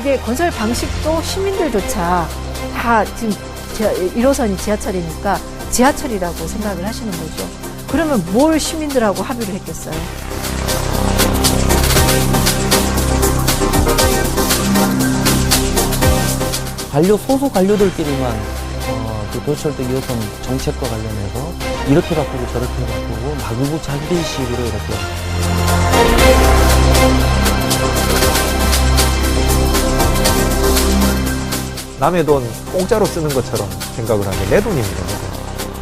이게 건설 방식도 시민들조차 다 지금 1호선이 지하철이니까 지하철이라고 생각을 하시는 거죠. 그러면 뭘 시민들하고 합의를 했겠어요? 소수 관료들끼리만 그 도시철도 2호선 정책과 관련해서 이렇게 바꾸고 저렇게 바꾸고 마구구자기식으로 이렇게. 남의 돈 공짜로 쓰는 것처럼 생각을 하면 내 돈입니다.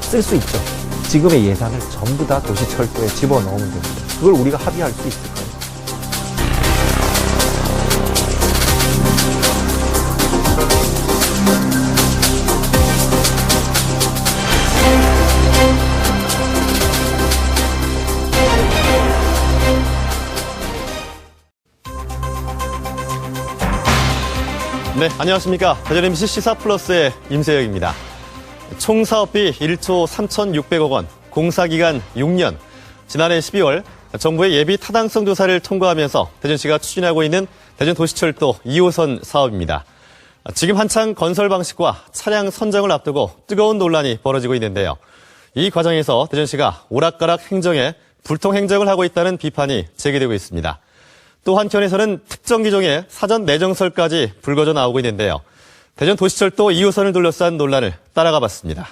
쓸 수 있죠. 지금의 예산을 전부 다 도시철도에 집어넣으면 됩니다. 그걸 우리가 합의할 수 있을까요? 네, 안녕하십니까. 대전 MBC 시사플러스의 임세혁입니다. 총 사업비 1조 3,600억 원, 공사기간 6년. 지난해 12월 정부의 예비 타당성 조사를 통과하면서 대전시가 추진하고 있는 대전도시철도 2호선 사업입니다. 지금 한창 건설 방식과 차량 선정을 앞두고 뜨거운 논란이 벌어지고 있는데요. 이 과정에서 대전시가 오락가락 행정에 불통행정을 하고 있다는 비판이 제기되고 있습니다. 또 한편에서는 특정 기종의 사전 내정설까지 불거져 나오고 있는데요. 대전 도시철도 2호선을 둘러싼 논란을 따라가 봤습니다.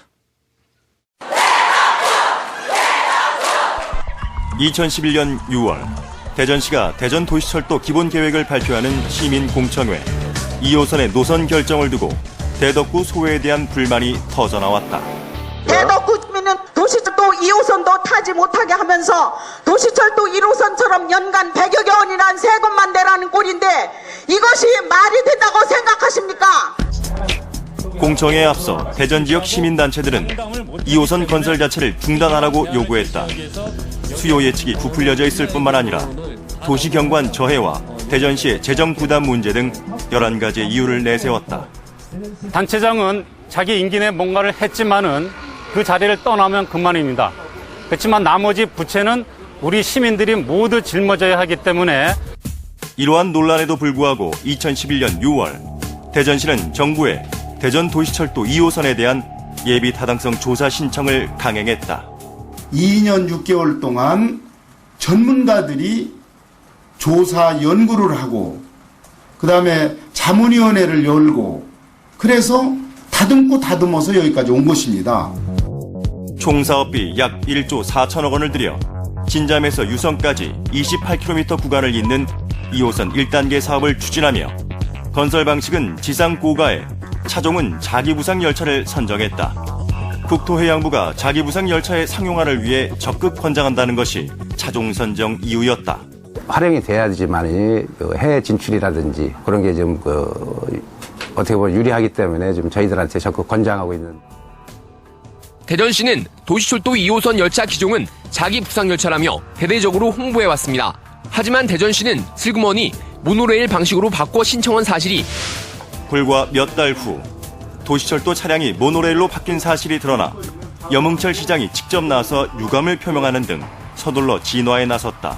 2011년 6월 대전시가 대전 도시철도 기본계획을 발표하는 시민공청회 2호선의 노선 결정을 두고 대덕구 소외에 대한 불만이 터져나왔다. 대덕구 주민은 도시철도 2호선도 타지 못하게 하면서 도시철도 1호선처럼 연간 100여여 원이라는 세금만 내라는 꼴인데 이것이 말이 된다고 생각하십니까? 공청회에 앞서 대전 지역 시민단체들은 2호선 건설 자체를 중단하라고 요구했다. 수요 예측이 부풀려져 있을 뿐만 아니라 도시경관 저해와 대전시의 재정 부담 문제 등 11가지의 이유를 내세웠다. 단체장은 자기 임기 내 뭔가를 했지만은 그 자리를 떠나면 그만입니다. 그렇지만 나머지 부채는 우리 시민들이 모두 짊어져야 하기 때문에 이러한 논란에도 불구하고 2011년 6월 대전시는 정부에 대전 도시철도 2호선에 대한 예비 타당성 조사 신청을 강행했다. 2년 6개월 동안 전문가들이 조사 연구를 하고 그다음에 자문위원회를 열고 그래서 다듬고 다듬어서 여기까지 온 것입니다. 총 사업비 약 1조 4천억 원을 들여 진잠에서 유성까지 28km 구간을 잇는 2호선 1단계 사업을 추진하며 건설 방식은 지상 고가에 차종은 자기부상 열차를 선정했다. 국토해양부가 자기부상 열차의 상용화를 위해 적극 권장한다는 것이 차종 선정 이유였다. 활용이 돼야지만 해외 진출이라든지 그런 게 좀 어떻게 보면 유리하기 때문에 좀 저희들한테 적극 권장하고 있는. 대전시는 도시철도 2호선 열차 기종은 자기 부상 열차라며 대대적으로 홍보해왔습니다. 하지만 대전시는 슬그머니 모노레일 방식으로 바꿔 신청한 사실이 불과 몇 달 후 도시철도 차량이 모노레일로 바뀐 사실이 드러나 염흥철 시장이 직접 나서 유감을 표명하는 등 서둘러 진화에 나섰다.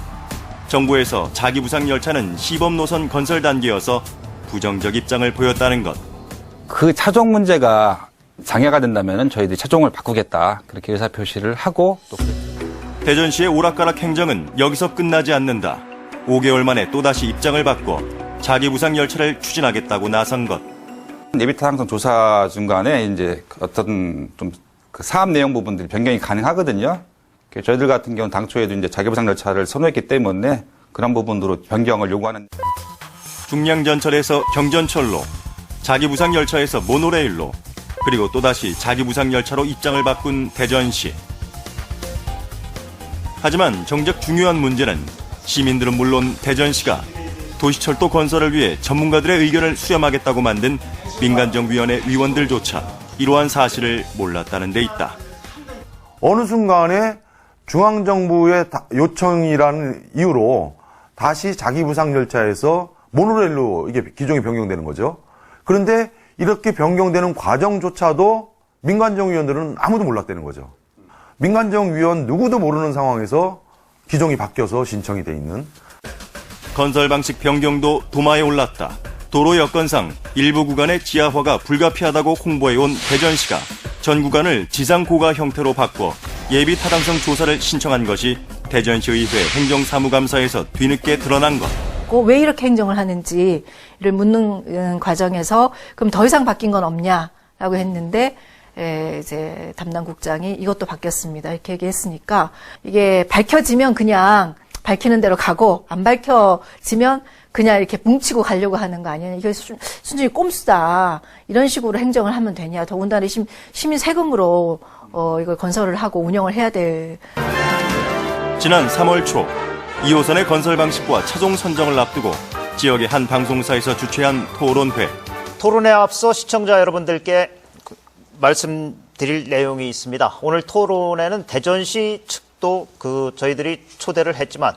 정부에서 자기 부상 열차는 시범 노선 건설 단계여서 부정적 입장을 보였다는 것. 그 차종 문제가 장애가 된다면 저희들이 차종을 바꾸겠다. 그렇게 의사표시를 하고 또 대전시의 오락가락 행정은 여기서 끝나지 않는다. 5개월 만에 또다시 입장을 바꿔 자기 부상 열차를 추진하겠다고 나선 것. 예비타당성 조사 중간에 이제 어떤 좀 그 사업 내용 부분들이 변경이 가능하거든요. 저희들 같은 경우는 당초에도 이제 자기 부상 열차를 선호했기 때문에 그런 부분으로 변경을 요구하는. 중량전철에서 경전철로, 자기 부상 열차에서 모노레일로, 그리고 또다시 자기 부상 열차로 입장을 바꾼 대전시. 하지만 정작 중요한 문제는 시민들은 물론 대전시가 도시철도 건설을 위해 전문가들의 의견을 수렴하겠다고 만든 민간정위원회 위원들조차 이러한 사실을 몰랐다는 데 있다. 어느 순간에 중앙정부의 요청이라는 이유로 다시 자기부상 열차에서 모노레일로 이게 기종이 변경되는 거죠. 그런데 이렇게 변경되는 과정조차도 민간정위원들은 아무도 몰랐다는 거죠. 민간정위원 누구도 모르는 상황에서 기종이 바뀌어서 신청이 돼 있는. 건설 방식 변경도 도마에 올랐다. 도로 여건상 일부 구간의 지하화가 불가피하다고 홍보해온 대전시가 전 구간을 지상고가 형태로 바꿔 예비 타당성 조사를 신청한 것이 대전시의회 행정사무감사에서 뒤늦게 드러난 것. 왜 이렇게 행정을 하는지를 묻는 과정에서 그럼 더 이상 바뀐 건 없냐라고 했는데 이제 담당 국장이 이것도 바뀌었습니다 이렇게 얘기했으니까 이게 밝혀지면 그냥 밝히는 대로 가고 안 밝혀지면 그냥 이렇게 뭉치고 가려고 하는 거 아니냐. 이게 순전히 꼼수다. 이런 식으로 행정을 하면 되냐. 더군다나 시민 세금으로 이걸 건설을 하고 운영을 해야 될. 지난 3월 초 2호선의 건설 방식과 차종 선정을 앞두고 지역의 한 방송사에서 주최한 토론회. 토론에 앞서 시청자 여러분들께 말씀드릴 내용이 있습니다. 오늘 토론회는 대전시 측도 저희들이 초대를 했지만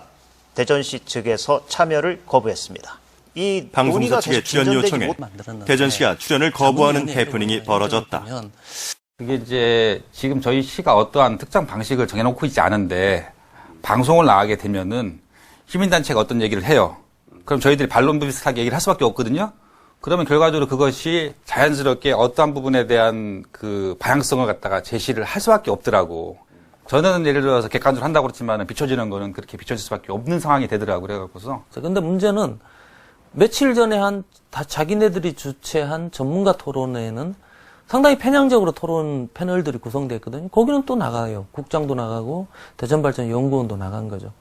대전시 측에서 참여를 거부했습니다. 이 방송사 측의 출연 요청에 대전시가 출연을 거부하는 해프닝이 벌어졌다. 그게 이제 지금 저희 시가 어떠한 특정 방식을 정해놓고 있지 않은데 방송을 나가게 되면은 시민단체가 어떤 얘기를 해요. 그럼 저희들이 반론 비슷하게 얘기를 할 수밖에 없거든요. 그러면 결과적으로 그것이 자연스럽게 어떠한 부분에 대한 그 방향성을 갖다가 제시를 할 수밖에 없더라고. 저는 예를 들어서 객관적으로 한다고 그랬지만 비춰지는 거는 그렇게 비춰질 수밖에 없는 상황이 되더라고요. 그래갖고서. 근데 문제는 며칠 전에 자기네들이 주최한 전문가 토론회에는 상당히 편향적으로 토론 패널들이 구성됐거든요. 거기는 또 나가요. 국장도 나가고 대전발전연구원도 나간 거죠.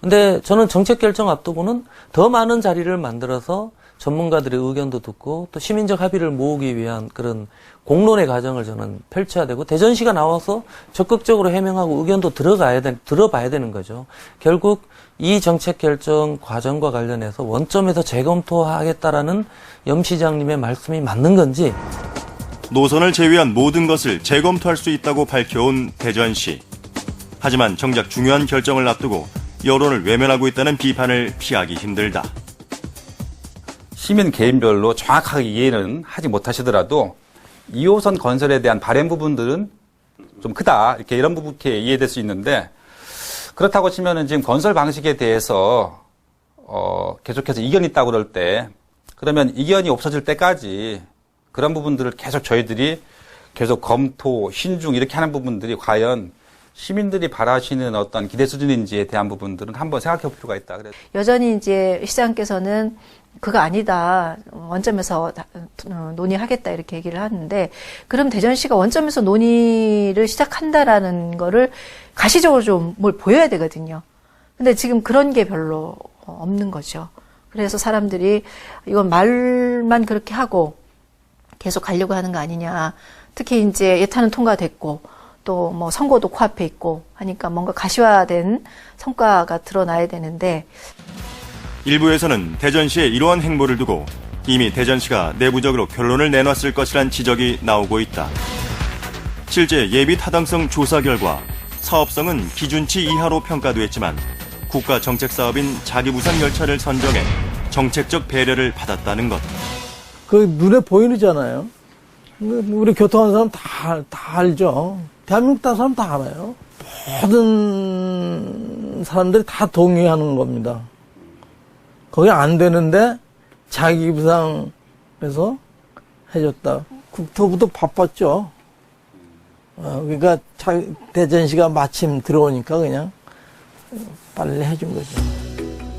근데 저는 정책 결정 앞두고는 더 많은 자리를 만들어서 전문가들의 의견도 듣고 또 시민적 합의를 모으기 위한 그런 공론의 과정을 저는 펼쳐야 되고 대전시가 나와서 적극적으로 해명하고 의견도 들어봐야 되는 거죠. 결국 이 정책 결정 과정과 관련해서 원점에서 재검토하겠다라는 염 시장님의 말씀이 맞는 건지 노선을 제외한 모든 것을 재검토할 수 있다고 밝혀온 대전시. 하지만 정작 중요한 결정을 앞두고 여론을 외면하고 있다는 비판을 피하기 힘들다. 시민 개인별로 정확하게 이해는 하지 못하시더라도 2호선 건설에 대한 바램 부분들은 좀 크다. 이런 부분께 이해될 수 있는데 그렇다고 치면은 지금 건설 방식에 대해서 계속해서 이견이 있다고 그럴 때 그러면 이견이 없어질 때까지 그런 부분들을 계속 저희들이 계속 검토, 신중 이렇게 하는 부분들이 과연 시민들이 바라시는 어떤 기대 수준인지에 대한 부분들은 한번 생각해 볼 필요가 있다. 그래서 여전히 이제 시장께서는 그거 아니다. 원점에서 논의하겠다. 이렇게 얘기를 하는데, 그럼 대전시가 원점에서 논의를 시작한다라는 거를 가시적으로 좀 뭘 보여야 되거든요. 근데 지금 그런 게 별로 없는 거죠. 그래서 사람들이 이건 말만 그렇게 하고 계속 가려고 하는 거 아니냐. 특히 이제 예탄은 통과됐고, 또 뭐 선거도 코앞에 있고 하니까 뭔가 가시화된 성과가 드러나야 되는데 일부에서는 대전시의 이러한 행보를 두고 이미 대전시가 내부적으로 결론을 내놨을 것이란 지적이 나오고 있다. 실제 예비 타당성 조사 결과 사업성은 기준치 이하로 평가됐지만 국가 정책 사업인 자기부상 열차를 선정해 정책적 배려를 받았다는 것. 그 눈에 보이잖아요. 우리 교통하는 사람 다 알죠. 대한민국 사람 다 알아요. 모든 사람들이 다 동의하는 겁니다. 거기 안 되는데 자기 부상에서 해줬다. 국토부도 바빴죠. 그러니까 대전시가 마침 들어오니까 그냥 빨리 해준 거죠.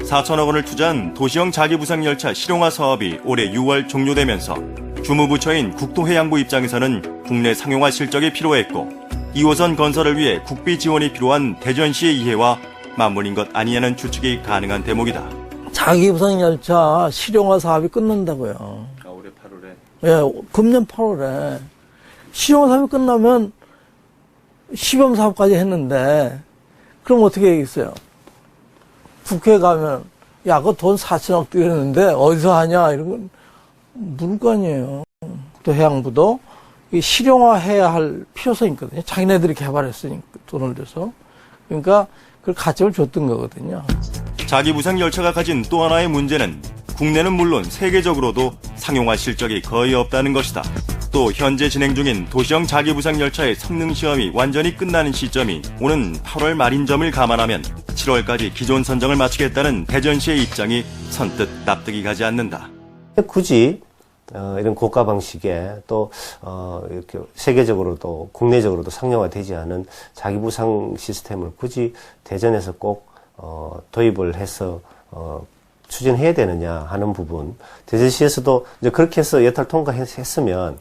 4천억 원을 투자한 도시형 자기부상열차 실용화 사업이 올해 6월 종료되면서 주무부처인 국토해양부 입장에서는 국내 상용화 실적이 필요했고 2호선 건설을 위해 국비 지원이 필요한 대전시의 이해와 맞물린 것 아니냐는 추측이 가능한 대목이다. 자기부상열차 실용화 사업이 끝난다고요. 올해 8월에? 예, 금년 8월에. 실용화 사업이 끝나면 시범 사업까지 했는데 그럼 어떻게 하겠어요? 국회에 가면 야, 그거 돈 4천억 들였는데 어디서 하냐 이런 건 물을 거 아니에요. 또 해양부도 실용화해야 할 필요성이 있거든요. 자기네들이 개발했으니까 돈을 들여서. 그러니까 그걸 가점을 줬던 거거든요. 자기부상 열차가 가진 또 하나의 문제는 국내는 물론 세계적으로도 상용화 실적이 거의 없다는 것이다. 또 현재 진행 중인 도시형 자기부상 열차의 성능 시험이 완전히 끝나는 시점이 오는 8월 말인 점을 감안하면 7월까지 기존 선정을 마치겠다는 대전시의 입장이 선뜻 납득이 가지 않는다. 굳이 이런 고가 방식에 또 이렇게 세계적으로도 국내적으로도 상용화되지 않은 자기부상 시스템을 굳이 대전에서 꼭 도입을 해서 추진해야 되느냐 하는 부분. 대전시에서도 이제 그렇게 해서 예탈 통과했으면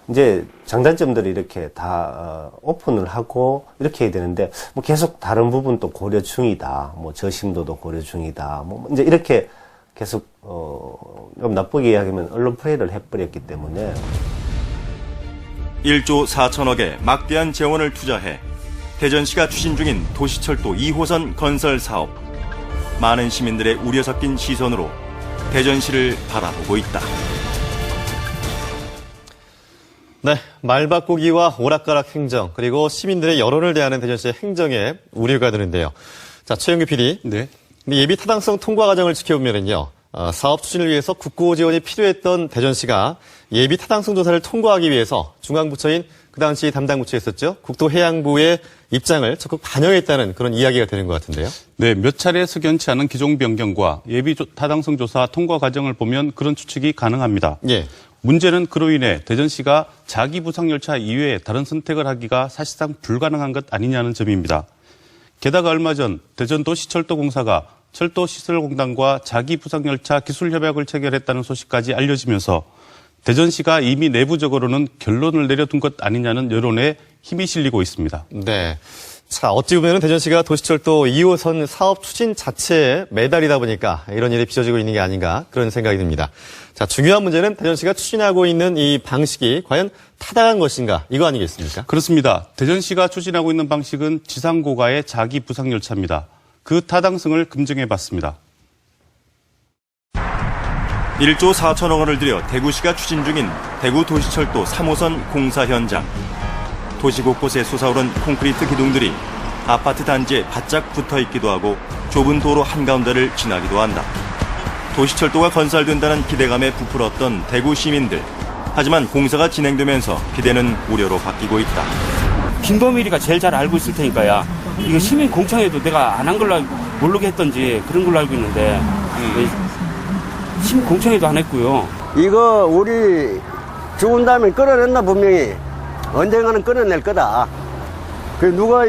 이제 장단점들을 이렇게 다 오픈을 하고 이렇게 해야 되는데 뭐 계속 다른 부분 또 고려 중이다. 뭐 저심도도 고려 중이다. 뭐 이제 이렇게 계속 좀 나쁘게 이야기하면 언론 플레이를 해버렸기 때문에 1조 4천억의 막대한 재원을 투자해 대전시가 추진 중인 도시철도 2호선 건설 사업. 많은 시민들의 우려 섞인 시선으로 대전시를 바라보고 있다. 네, 말바꾸기와 오락가락 행정 그리고 시민들의 여론을 대하는 대전시의 행정에 우려가 드는데요. 자, 최영규 PD. 네. 예비 타당성 통과 과정을 지켜보면요. 사업 추진을 위해서 국고 지원이 필요했던 대전시가 예비 타당성 조사를 통과하기 위해서 중앙부처인 그 당시 담당 부처였었죠. 국토해양부의 입장을 적극 반영했다는 그런 이야기가 되는 것 같은데요. 네, 몇 차례 석연치 않은 기종 변경과 예비 타당성 조사 통과 과정을 보면 그런 추측이 가능합니다. 예. 문제는 그로 인해 대전시가 자기 부상 열차 이외에 다른 선택을 하기가 사실상 불가능한 것 아니냐는 점입니다. 게다가 얼마 전 대전도시철도공사가 철도시설공단과 자기 부상 열차 기술 협약을 체결했다는 소식까지 알려지면서 대전시가 이미 내부적으로는 결론을 내려둔 것 아니냐는 여론에 힘이 실리고 있습니다. 네. 자, 어찌 보면 대전시가 도시철도 2호선 사업 추진 자체에 매달리다 보니까 이런 일이 빚어지고 있는 게 아닌가 그런 생각이 듭니다. 자, 중요한 문제는 대전시가 추진하고 있는 이 방식이 과연 타당한 것인가 이거 아니겠습니까? 그렇습니다. 대전시가 추진하고 있는 방식은 지상고가의 자기 부상 열차입니다. 그 타당성을 검증해봤습니다. 1조 4천억 원을 들여 대구시가 추진 중인 대구 도시철도 3호선 공사 현장. 도시 곳곳에 솟아오른 콘크리트 기둥들이 아파트 단지에 바짝 붙어있기도 하고 좁은 도로 한가운데를 지나기도 한다. 도시철도가 건설된다는 기대감에 부풀었던 대구 시민들. 하지만 공사가 진행되면서 기대는 우려로 바뀌고 있다. 김범일이가 제일 잘 알고 있을 테니까요. 이거 시민 공청회도 내가 안 한 걸로 모르게 했던지 그런 걸로 알고 있는데 시민 공청회도 안 했고요. 이거 우리 죽은 다음에 끌어냈나 분명히 언젠가는 끌어낼 거다. 그 누가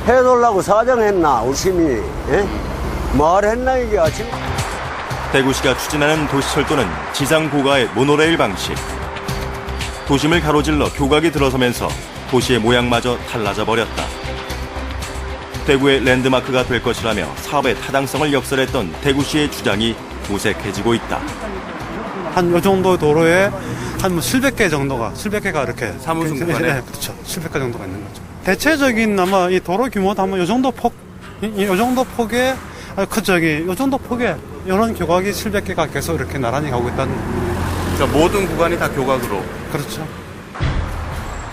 해달라고 사정했나 우리 시민이 말했나 이게 아침. 대구시가 추진하는 도시철도는 지상 고가의 모노레일 방식. 도심을 가로질러 교각이 들어서면서 도시의 모양마저 달라져 버렸다. 대구의 랜드마크가 될 것이라며 사업의 타당성을 역설했던 대구시의 주장이 무색해지고 있다. 한 요 정도 도로에 한 700개 정도가 이렇게 사무소 구간에 그렇죠. 700개 정도가 있는 거죠. 대체적인 아마 이 도로 규모도 아마 요 정도 폭의 요 정도 폭에 이런 교각이 700개가 계속 이렇게 나란히 가고 있다는. 그러니까 모든 구간이 다 교각으로. 그렇죠.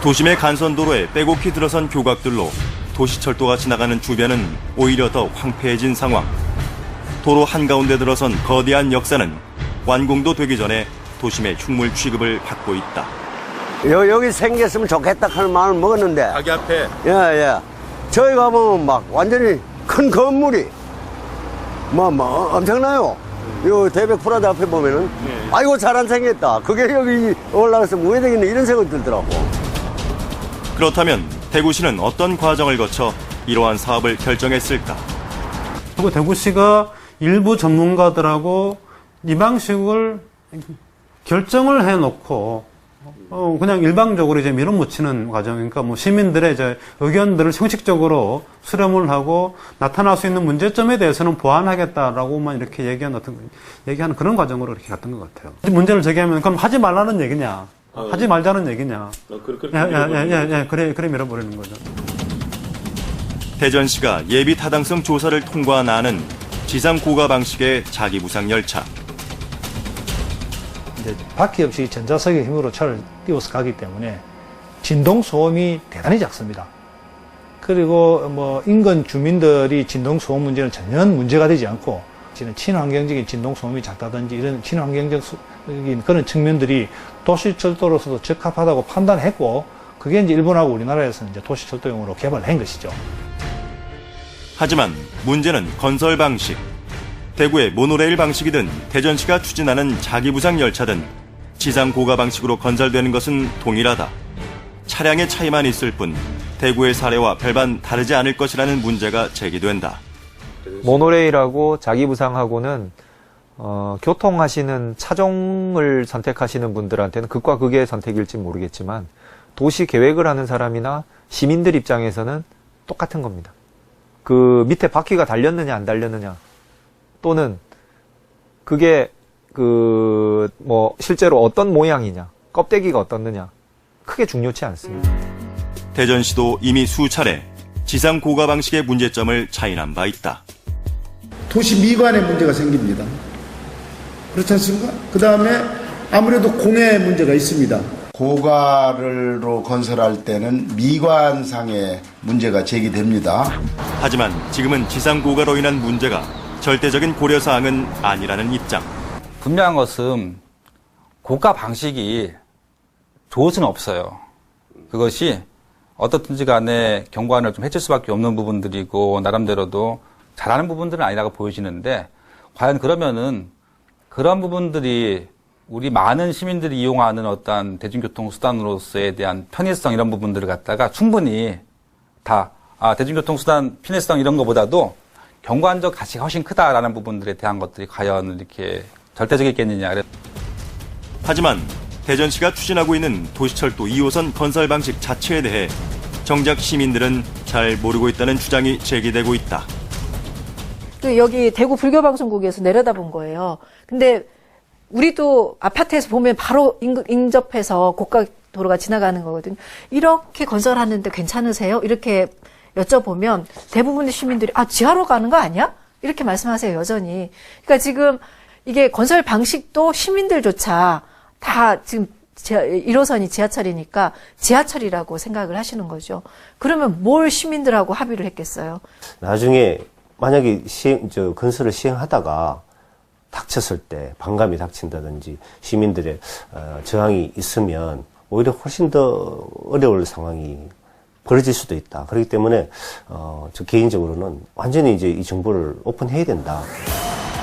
도심의 간선도로에 빼곡히 들어선 교각들로 도시철도가 지나가는 주변은 오히려 더 황폐해진 상황. 도로 한가운데 들어선 거대한 역사는 완공도 되기 전에 도심의 흉물 취급을 받고 있다. 여기 생겼으면 좋겠다 하는 마음을 먹었는데. 자기 앞에. 예. 저희 가보면 막 완전히 큰 건물이 엄청나요. 요 대백 프라자 앞에 보면은 아이고 잘안 생겼다. 그게 여기 올라가서 왜 되겠네 이런 생각이 들더라고. 그렇다면 대구시는 어떤 과정을 거쳐 이러한 사업을 결정했을까? 그리고 대구시가 일부 전문가들하고 이 방식을 결정을 해놓고 그냥 일방적으로 이제 밀어붙이는 과정. 그러니까 뭐 시민들의 이제 의견들을 형식적으로 수렴을 하고 나타날 수 있는 문제점에 대해서는 보완하겠다라고만 이렇게 얘기하는 그런 과정으로 이렇게 갔던 것 같아요. 문제를 제기하면 그럼 하지 말라는 얘기냐? 하지 말자는 얘기냐? 그래 밀어버리는 거죠. 대전시가 예비 타당성 조사를 통과한 안은 지상 고가 방식의 자기 부상 열차. 이제 바퀴 없이 전자석의 힘으로 차를 띄워서 가기 때문에 진동 소음이 대단히 작습니다. 그리고 뭐 인근 주민들이 진동 소음 문제는 전혀 문제가 되지 않고 친환경적인 진동 소음이 작다든지 이런 친환경적인 그런 측면들이 도시철도로서도 적합하다고 판단했고 그게 이제 일본하고 우리나라에서는 이제 도시철도용으로 개발한 것이죠. 하지만 문제는 건설 방식. 대구의 모노레일 방식이든 대전시가 추진하는 자기부상 열차든 지상 고가 방식으로 건설되는 것은 동일하다. 차량의 차이만 있을 뿐 대구의 사례와 별반 다르지 않을 것이라는 문제가 제기된다. 모노레일하고 자기부상하고는 교통하시는 차종을 선택하시는 분들한테는 극과 극의 선택일지 모르겠지만 도시 계획을 하는 사람이나 시민들 입장에서는 똑같은 겁니다. 그 밑에 바퀴가 달렸느냐 안 달렸느냐 또는 그게 실제로 어떤 모양이냐 껍데기가 어떻느냐 크게 중요치 않습니다. 대전시도 이미 수차례 지상 고가 방식의 문제점을 자인한 바 있다. 도시 미관에 문제가 생깁니다. 그렇지 않습니까? 그 다음에 아무래도 공해 문제가 있습니다. 고가로 건설할 때는 미관상의 문제가 제기됩니다. 하지만 지금은 지상 고가로 인한 문제가 절대적인 고려사항은 아니라는 입장. 분명한 것은 고가 방식이 좋을 수는 없어요. 그것이 어떻든지 간에 경관을 좀 해칠 수밖에 없는 부분들이고 나름대로도 잘하는 부분들은 아니라고 보여지는데 과연 그러면은 그런 부분들이 우리 많은 시민들이 이용하는 어떤 대중교통 수단으로서에 대한 편의성 이런 부분들을 갖다가 충분히 다 대중교통 수단 편의성 이런 것보다도 경관적 가치가 훨씬 크다라는 부분들에 대한 것들이 과연 이렇게 절대적이겠느냐. 하지만 대전시가 추진하고 있는 도시철도 2호선 건설 방식 자체에 대해 정작 시민들은 잘 모르고 있다는 주장이 제기되고 있다. 여기 대구 불교방송국에서 내려다본 거예요. 근데 우리도 아파트에서 보면 바로 인접해서 고가 도로가 지나가는 거거든요. 이렇게 건설하는데 괜찮으세요? 이렇게 여쭤보면 대부분의 시민들이 지하로 가는 거 아니야? 이렇게 말씀하세요, 여전히. 그러니까 지금 이게 건설 방식도 시민들조차 다 지금 1호선이 지하철이니까 지하철이라고 생각을 하시는 거죠. 그러면 뭘 시민들하고 합의를 했겠어요? 나중에 만약에 건설을 시행하다가 닥쳤을 때 반감이 닥친다든지 시민들의 저항이 있으면 오히려 훨씬 더 어려울 상황이 벌어질 수도 있다. 그렇기 때문에 저 개인적으로는 완전히 이제 이 정보를 오픈해야 된다.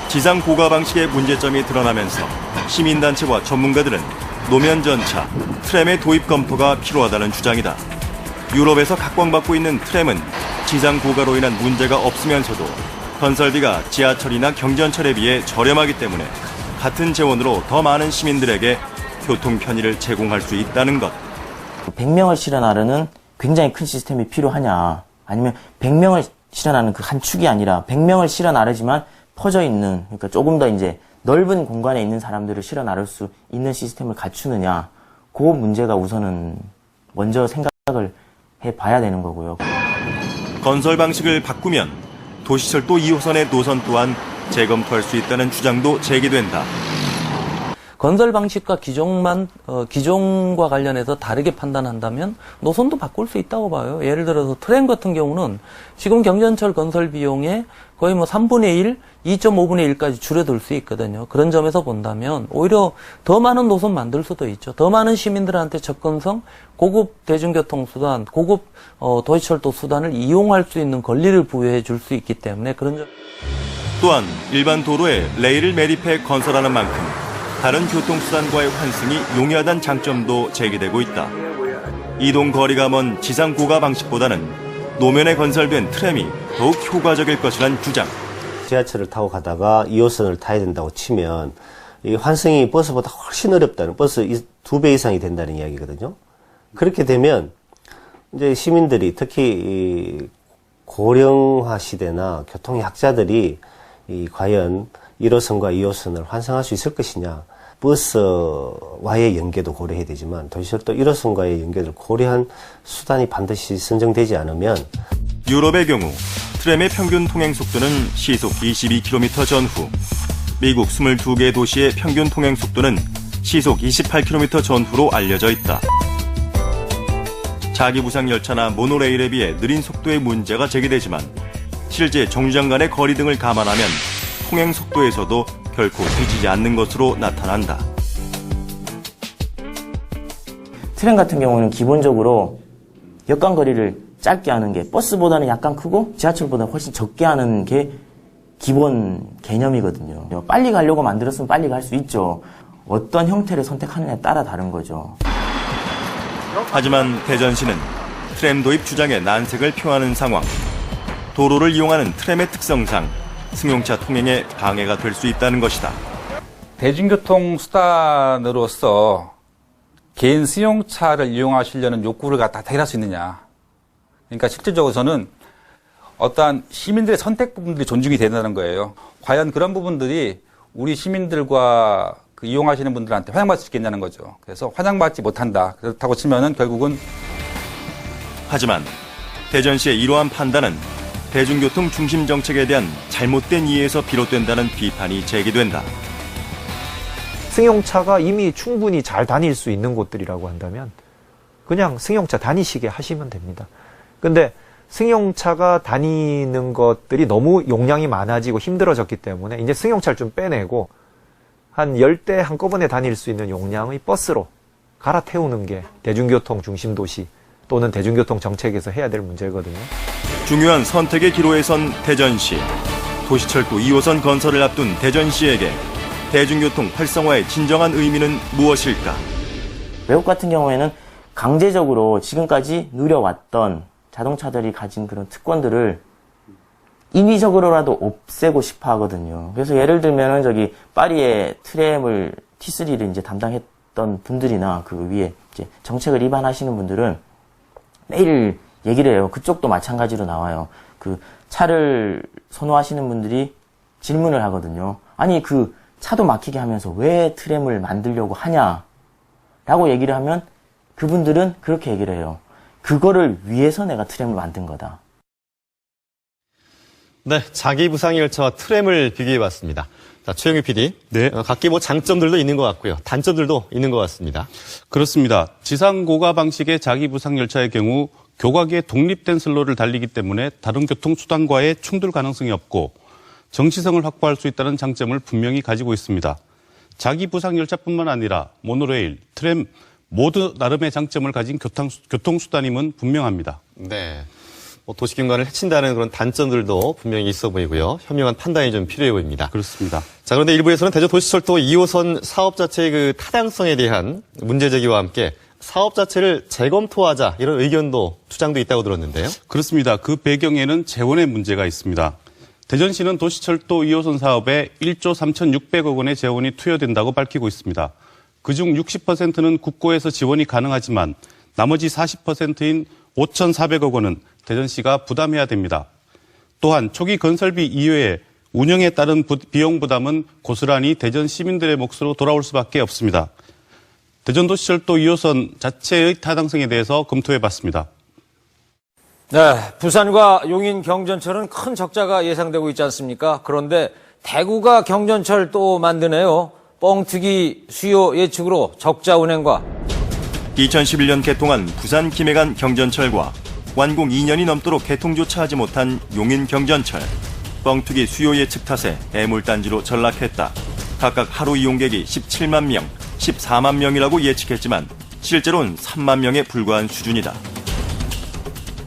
지상 고가 방식의 문제점이 드러나면서 시민단체와 전문가들은 노면 전차, 트램의 도입 검토가 필요하다는 주장이다. 유럽에서 각광받고 있는 트램은 지상 고가로 인한 문제가 없으면서도 건설비가 지하철이나 경전철에 비해 저렴하기 때문에 같은 재원으로 더 많은 시민들에게 교통 편의를 제공할 수 있다는 것. 100명을 실현하려는 굉장히 큰 시스템이 필요하냐, 아니면 100명을 실현하는 그 한 축이 아니라 100명을 실현하려지만 퍼져 있는, 그러니까 조금 더 이제 넓은 공간에 있는 사람들을 실현할 수 있는 시스템을 갖추느냐, 그 문제가 우선은 먼저 생각을 해봐야 되는 거고요. 건설 방식을 바꾸면 도시철도 2호선의 노선 또한 재검토할 수 있다는 주장도 제기된다. 건설 방식과 기종과 관련해서 다르게 판단한다면 노선도 바꿀 수 있다고 봐요. 예를 들어서 트램 같은 경우는 지금 경전철 건설 비용의 거의 3분의 1, 2.5분의 1까지 줄여들 수 있거든요. 그런 점에서 본다면 오히려 더 많은 노선 만들 수도 있죠. 더 많은 시민들한테 접근성, 고급 대중교통 수단, 고급 도시철도 수단을 이용할 수 있는 권리를 부여해 줄 수 있기 때문에 그런 점. 또한 일반 도로에 레일을 매립해 건설하는 만큼 다른 교통수단과의 환승이 용이하다는 장점도 제기되고 있다. 이동 거리가 먼 지상 고가 방식보다는 노면에 건설된 트램이 더욱 효과적일 것이란 주장. 지하철을 타고 가다가 2호선을 타야 된다고 치면 이 환승이 버스보다 훨씬 어렵다는, 버스 2배 이상이 된다는 이야기거든요. 그렇게 되면 이제 시민들이 특히 이 고령화 시대나 교통약자들이 과연 1호선과 2호선을 환승할 수 있을 것이냐. 버스와의 연계도 고려해야 되지만 도시철도 1호선과의 연계를 고려한 수단이 반드시 선정되지 않으면 유럽의 경우 트램의 평균 통행 속도는 시속 22km 전후, 미국 22개 도시의 평균 통행 속도는 시속 28km 전후로 알려져 있다. 자기부상 열차나 모노레일에 비해 느린 속도의 문제가 제기되지만 실제 정류장 간의 거리 등을 감안하면 통행 속도에서도 결코 뒤지지 않는 것으로 나타난다. 트램 같은 경우는 기본적으로 역간 거리를 짧게 하는 게 버스보다는 약간 크고 지하철보다 훨씬 적게 하는 게 기본 개념이거든요. 빨리 가려고 만들었으면 빨리 갈 수 있죠. 어떤 형태를 선택하느냐에 따라 다른 거죠. 하지만 대전시는 트램 도입 주장에 난색을 표하는 상황. 도로를 이용하는 트램의 특성상 승용차 통행에 방해가 될 수 있다는 것이다. 대중교통 수단으로서 개인 승용차를 이용하시려는 욕구를 갖다 해결할 수 있느냐. 그러니까 실질적으로 저는 어떠한 시민들의 선택 부분들이 존중이 된다는 거예요. 과연 그런 부분들이 우리 시민들과 그 이용하시는 분들한테 환영받을 수 있겠냐는 거죠. 그래서 환영받지 못한다. 그렇다고 치면은 결국은. 하지만 대전시의 이러한 판단은 대중교통 중심 정책에 대한 잘못된 이해에서 비롯된다는 비판이 제기된다. 승용차가 이미 충분히 잘 다닐 수 있는 곳들이라고 한다면 그냥 승용차 다니시게 하시면 됩니다. 근데 승용차가 다니는 것들이 너무 용량이 많아지고 힘들어졌기 때문에 이제 승용차를 좀 빼내고 한 10대 한꺼번에 다닐 수 있는 용량의 버스로 갈아태우는 게 대중교통 중심 도시 또는 대중교통 정책에서 해야 될 문제거든요. 중요한 선택의 기로에 선 대전시. 도시철도 2호선 건설을 앞둔 대전시에게 대중교통 활성화의 진정한 의미는 무엇일까? 외국 같은 경우에는 강제적으로 지금까지 누려왔던 자동차들이 가진 그런 특권들을 인위적으로라도 없애고 싶어 하거든요. 그래서 예를 들면은 저기 파리의 트램을 T3를 이제 담당했던 분들이나 그 위에 이제 정책을 입안하시는 분들은 매일 얘기를 해요. 그쪽도 마찬가지로 나와요. 그 차를 선호하시는 분들이 질문을 하거든요. 아니 그 차도 막히게 하면서 왜 트램을 만들려고 하냐라고 얘기를 하면 그분들은 그렇게 얘기를 해요. 그거를 위해서 내가 트램을 만든 거다. 네, 자기 부상 열차와 트램을 비교해봤습니다. 자, 최영규 PD. 네. 각기 뭐 장점들도 있는 것 같고요. 단점들도 있는 것 같습니다. 그렇습니다. 지상 고가 방식의 자기 부상 열차의 경우 교각의 독립된 선로를 달리기 때문에 다른 교통수단과의 충돌 가능성이 없고 정시성을 확보할 수 있다는 장점을 분명히 가지고 있습니다. 자기 부상 열차뿐만 아니라 모노레일, 트램 모두 나름의 장점을 가진 교통수단임은 분명합니다. 네. 도시경관을 해친다는 그런 단점들도 분명히 있어 보이고요. 현명한 판단이 좀 필요해 보입니다. 그렇습니다. 자, 그런데 일부에서는 대전도시철도 2호선 사업 자체의 그 타당성에 대한 문제 제기와 함께 사업 자체를 재검토하자 이런 의견도 주장도 있다고 들었는데요. 그렇습니다. 그 배경에는 재원의 문제가 있습니다. 대전시는 도시철도 2호선 사업에 1조 3,600억 원의 재원이 투여된다고 밝히고 있습니다. 그중 60%는 국고에서 지원이 가능하지만 나머지 40%인 5,400억 원은 대전시가 부담해야 됩니다. 또한 초기 건설비 이외에 운영에 따른 비용 부담은 고스란히 대전 시민들의 몫으로 돌아올 수밖에 없습니다. 대전도시철도 2호선 자체의 타당성에 대해서 검토해봤습니다. 네, 부산과 용인 경전철은 큰 적자가 예상되고 있지 않습니까? 그런데 대구가 경전철 또 만드네요. 뻥튀기 수요 예측으로 적자 운행과 2011년 개통한 부산 김해간 경전철과 완공 2년이 넘도록 개통조차 하지 못한 용인 경전철. 뻥튀기 수요 예측 탓에 애물단지로 전락했다. 각각 하루 이용객이 17만 명, 14만 명이라고 예측했지만 실제로는 3만 명에 불과한 수준이다.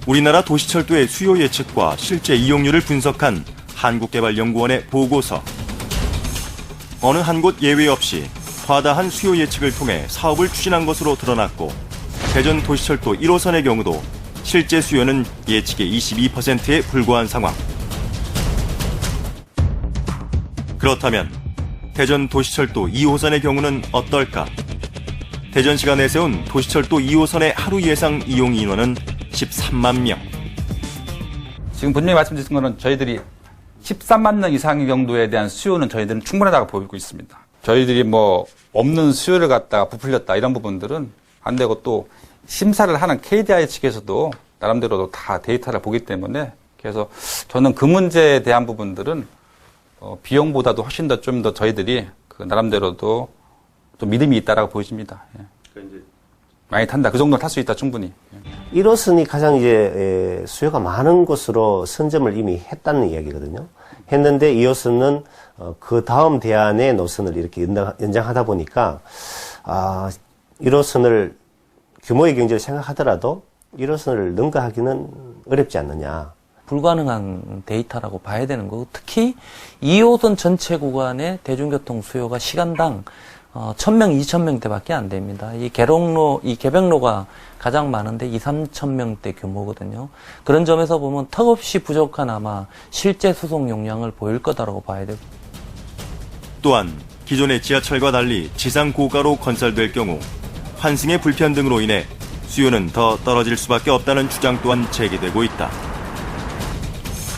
우리나라 도시철도의 수요 예측과 실제 이용률을 분석한 한국개발연구원의 보고서. 어느 한 곳 예외 없이 과다한 수요 예측을 통해 사업을 추진한 것으로 드러났고 대전 도시철도 1호선의 경우도 실제 수요는 예측의 22%에 불과한 상황. 그렇다면 대전 도시철도 2호선의 경우는 어떨까? 대전시가 내세운 도시철도 2호선의 하루 예상 이용 인원은 13만 명. 지금 분명히 말씀드린 거는 저희들이 13만 명 이상 정도에 대한 수요는 저희들은 충분하다고 보이고 있습니다. 저희들이 뭐 없는 수요를 갖다가 부풀렸다 이런 부분들은 안 되고 또 심사를 하는 KDI 측에서도 나름대로도 다 데이터를 보기 때문에 그래서 저는 그 문제에 대한 부분들은 비용보다도 훨씬 더 좀 더 저희들이 그 나름대로도 좀 믿음이 있다라고 보여집니다. 예. 많이 탄다. 그 정도는 탈 수 있다 충분히. 1호선이 가장 이제 수요가 많은 곳으로 선점을 이미 했다는 이야기거든요. 했는데 2호선은 그 다음 대안의 노선을 이렇게 연장하다 보니까 1호선을 규모의 경제를 생각하더라도 1호선을 능가하기는 어렵지 않느냐. 불가능한 데이터라고 봐야 되는 거고, 특히 2호선 전체 구간의 대중교통 수요가 시간당 1,000명, 2,000명대밖에 안 됩니다. 이 개백로가 가장 많은데 2,3,000명대 규모거든요. 그런 점에서 보면 턱없이 부족한 아마 실제 수송 용량을 보일 거다라고 봐야 되고. 또한 기존의 지하철과 달리 지상 고가로 건설될 경우 환승의 불편 등으로 인해 수요는 더 떨어질 수밖에 없다는 주장 또한 제기되고 있다.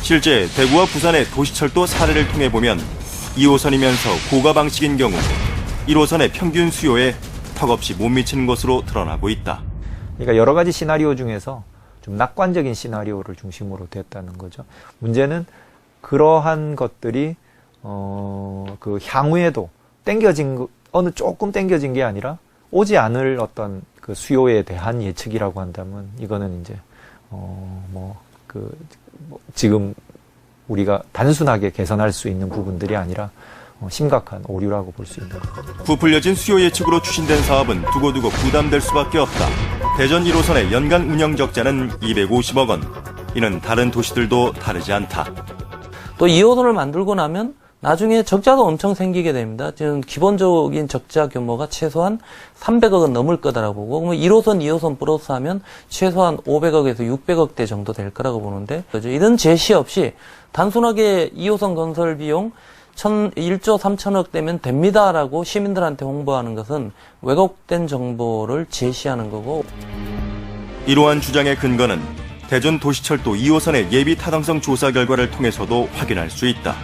실제 대구와 부산의 도시철도 사례를 통해 보면 2호선이면서 고가 방식인 경우 1호선의 평균 수요에 턱없이 못 미치는 것으로 드러나고 있다. 그러니까 여러 가지 시나리오 중에서 좀 낙관적인 시나리오를 중심으로 됐다는 거죠. 문제는 그러한 것들이 그 향후에도 어느 조금 땡겨진 게 아니라 오지 않을 어떤 그 수요에 대한 예측이라고 한다면 이거는 이제 지금 우리가 단순하게 개선할 수 있는 부분들이 아니라 심각한 오류라고 볼 수 있는 겁니다. 부풀려진 수요 예측으로 추진된 사업은 두고두고 부담될 수밖에 없다. 대전 1호선의 연간 운영 적자는 250억 원. 이는 다른 도시들도 다르지 않다. 또 2호선을 만들고 나면 나중에 적자도 엄청 생기게 됩니다. 지금 기본적인 적자 규모가 최소한 300억은 넘을 거다라고 보고, 그러면 1호선, 2호선 플러스 하면 최소한 500억에서 600억대 정도 될 거라고 보는데, 이런 제시 없이 단순하게 2호선 건설 비용 1조 3천억 되면 됩니다라고 시민들한테 홍보하는 것은 왜곡된 정보를 제시하는 거고. 이러한 주장의 근거는 대전 도시철도 2호선의 예비 타당성 조사 결과를 통해서도 확인할 수 있다.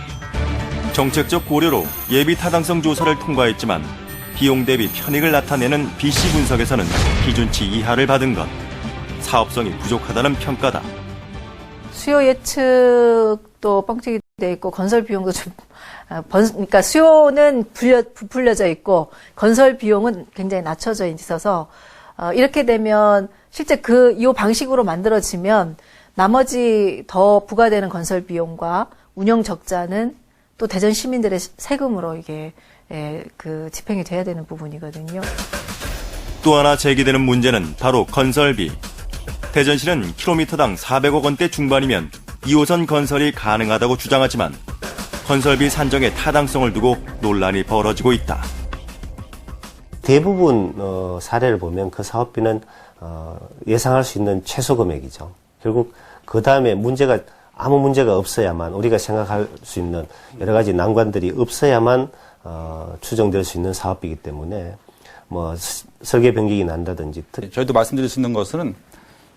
정책적 고려로 예비 타당성 조사를 통과했지만 비용 대비 편익을 나타내는 BC 분석에서는 기준치 이하를 받은 것, 사업성이 부족하다는 평가다. 수요 예측도 뻥튀기 돼 있고 건설 비용도 좀 그러니까 수요는 부풀려져 있고 건설 비용은 굉장히 낮춰져 있어서 이렇게 되면 실제 이 방식으로 만들어지면 나머지 더 부과되는 건설 비용과 운영 적자는 또 대전 시민들의 세금으로 이게 집행이 돼야 되는 부분이거든요. 또 하나 제기되는 문제는 바로 건설비. 대전시는 킬로미터당 400억 원대 중반이면 2호선 건설이 가능하다고 주장하지만 건설비 산정의 타당성을 두고 논란이 벌어지고 있다. 대부분 사례를 보면 그 사업비는 예상할 수 있는 최소 금액이죠. 결국 그 다음에 아무 문제가 없어야만, 우리가 생각할 수 있는 여러 가지 난관들이 없어야만 추정될 수 있는 사업이기 때문에 설계 변경이 난다든지. 저희도 말씀드릴 수 있는 것은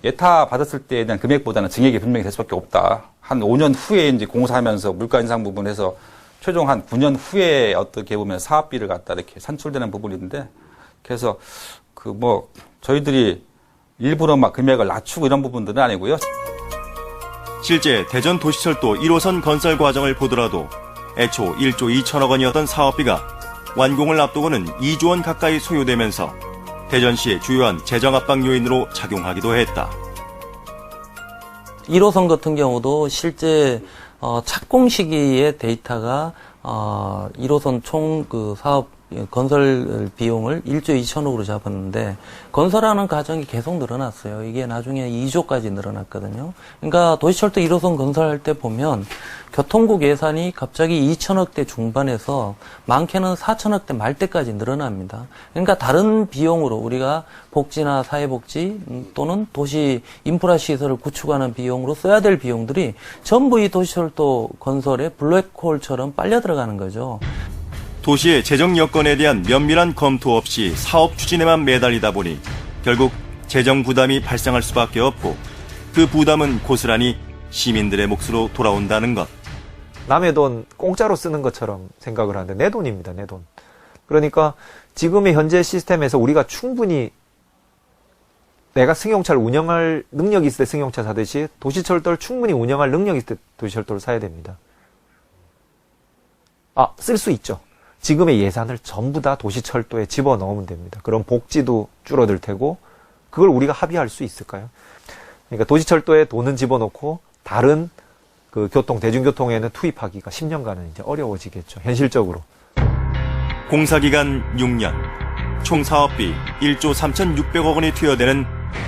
예타 받았을 때에 대한 금액보다는 증액이 분명히 될 수밖에 없다. 한 5년 후에 이제 공사하면서 물가 인상 부분에서 최종 한 9년 후에 어떻게 보면 사업비를 갖다 이렇게 산출되는 부분인데, 그래서 저희들이 일부러 금액을 낮추고 이런 부분들은 아니고요. 실제 대전 도시철도 1호선 건설 과정을 보더라도 애초 1조 2천억 원이었던 사업비가 완공을 앞두고는 2조 원 가까이 소요되면서 대전시의 주요한 재정 압박 요인으로 작용하기도 했다. 1호선 같은 경우도 실제 착공 시기의 데이터가 1호선 총 사업 건설 비용을 1조 2천억으로 잡았는데 건설하는 과정이 계속 늘어났어요. 이게 나중에 2조까지 늘어났거든요. 그러니까 도시철도 1호선 건설할 때 보면 교통국 예산이 갑자기 2천억대 중반에서 많게는 4천억대 말대까지 늘어납니다. 그러니까 다른 비용으로 우리가 복지나 사회복지 또는 도시 인프라 시설을 구축하는 비용으로 써야 될 비용들이 전부 이 도시철도 건설에 블랙홀처럼 빨려 들어가는 거죠. 도시의 재정 여건에 대한 면밀한 검토 없이 사업 추진에만 매달리다 보니 결국 재정 부담이 발생할 수밖에 없고 그 부담은 고스란히 시민들의 몫으로 돌아온다는 것. 남의 돈 공짜로 쓰는 것처럼 생각을 하는데 내 돈입니다, 내 돈. 그러니까 지금의 현재 시스템에서 우리가 충분히 내가 승용차를 운영할 능력이 있을 때 승용차 사듯이 도시철도를 충분히 운영할 능력이 있을 때 도시철도를 사야 됩니다. 쓸 수 있죠. 지금의 예산을 전부 다 도시철도에 집어넣으면 됩니다. 그럼 복지도 줄어들 테고 그걸 우리가 합의할 수 있을까요? 그러니까 도시철도에 돈은 집어넣고 다른 대중교통에는 투입하기가 10년간은 이제 어려워지겠죠. 현실적으로. 공사기간 6년, 총 사업비 1조 3,600억 원이 투여되는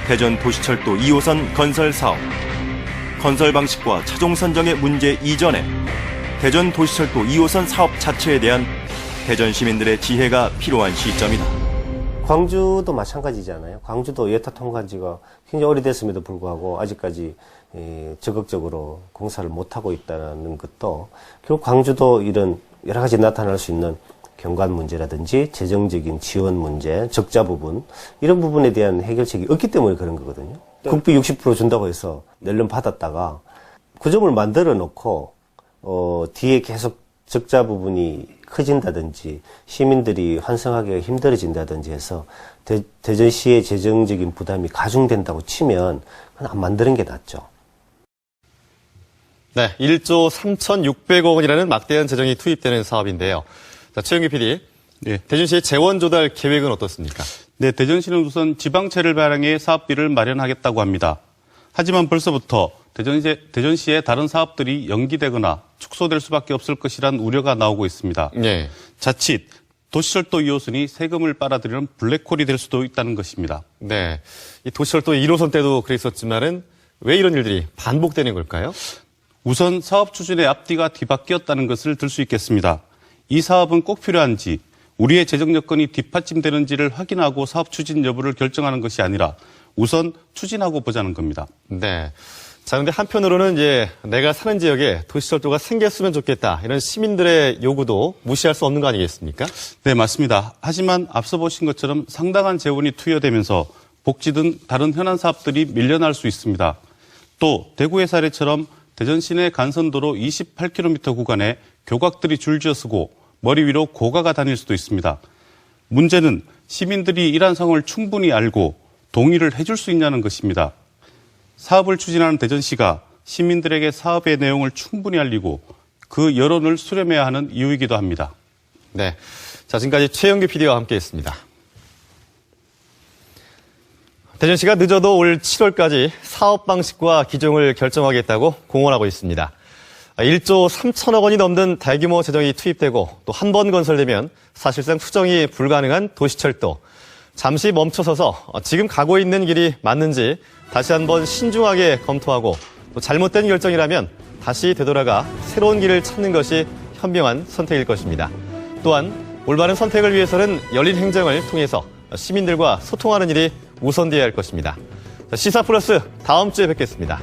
대전 도시철도 2호선 건설 사업. 건설 방식과 차종 선정의 문제 이전에 대전 도시철도 2호선 사업 자체에 대한 대전 시민들의 지혜가 필요한 시점이다. 광주도 마찬가지잖아요. 광주도 여타 통과한 지가 굉장히 오래됐음에도 불구하고 아직까지 적극적으로 공사를 못하고 있다는 것도 결국 광주도 이런 여러 가지 나타날 수 있는 경관 문제라든지 재정적인 지원 문제, 적자 부분 이런 부분에 대한 해결책이 없기 때문에 그런 거거든요. 국비 60% 준다고 해서 낼름 받았다가 구점을 만들어 놓고 뒤에 계속 적자 부분이 커진다든지 시민들이 환승하기가 힘들어진다든지 해서 대전시의 재정적인 부담이 가중된다고 치면 그건 안 만드는 게 낫죠. 네, 1조 3,600억 원이라는 막대한 재정이 투입되는 사업인데요. 자, 최영규 PD, 네. 대전시의 재원 조달 계획은 어떻습니까? 네, 대전시는 우선 지방채를 발행해 사업비를 마련하겠다고 합니다. 하지만 벌써부터 대전시의 다른 사업들이 연기되거나 축소될 수밖에 없을 것이란 우려가 나오고 있습니다. 네. 자칫 도시철도 2호선이 세금을 빨아들이는 블랙홀이 될 수도 있다는 것입니다. 네, 이 도시철도 1호선 때도 그랬었지만은 왜 이런 일들이 반복되는 걸까요? 우선 사업 추진의 앞뒤가 뒤바뀌었다는 것을 들 수 있겠습니다. 이 사업은 꼭 필요한지, 우리의 재정 여건이 뒷받침되는지를 확인하고 사업 추진 여부를 결정하는 것이 아니라 우선 추진하고 보자는 겁니다. 네. 자, 근데 한편으로는 이제 내가 사는 지역에 도시철도가 생겼으면 좋겠다. 이런 시민들의 요구도 무시할 수 없는 거 아니겠습니까? 네, 맞습니다. 하지만 앞서 보신 것처럼 상당한 재원이 투여되면서 복지 등 다른 현안 사업들이 밀려날 수 있습니다. 또 대구의 사례처럼 대전 시내 간선도로 28km 구간에 교각들이 줄지어 서고 머리 위로 고가가 다닐 수도 있습니다. 문제는 시민들이 이러한 상황을 충분히 알고 동의를 해줄 수 있냐는 것입니다. 사업을 추진하는 대전시가 시민들에게 사업의 내용을 충분히 알리고 그 여론을 수렴해야 하는 이유이기도 합니다. 네. 자, 지금까지 최영규 PD와 함께했습니다. 대전시가 늦어도 올 7월까지 사업 방식과 기종을 결정하겠다고 공언하고 있습니다. 1조 3천억 원이 넘는 대규모 재정이 투입되고 또 한 번 건설되면 사실상 수정이 불가능한 도시철도. 잠시 멈춰서서 지금 가고 있는 길이 맞는지 다시 한번 신중하게 검토하고 또 잘못된 결정이라면 다시 되돌아가 새로운 길을 찾는 것이 현명한 선택일 것입니다. 또한 올바른 선택을 위해서는 열린 행정을 통해서 시민들과 소통하는 일이 우선되어야 할 것입니다. 시사 플러스 다음 주에 뵙겠습니다.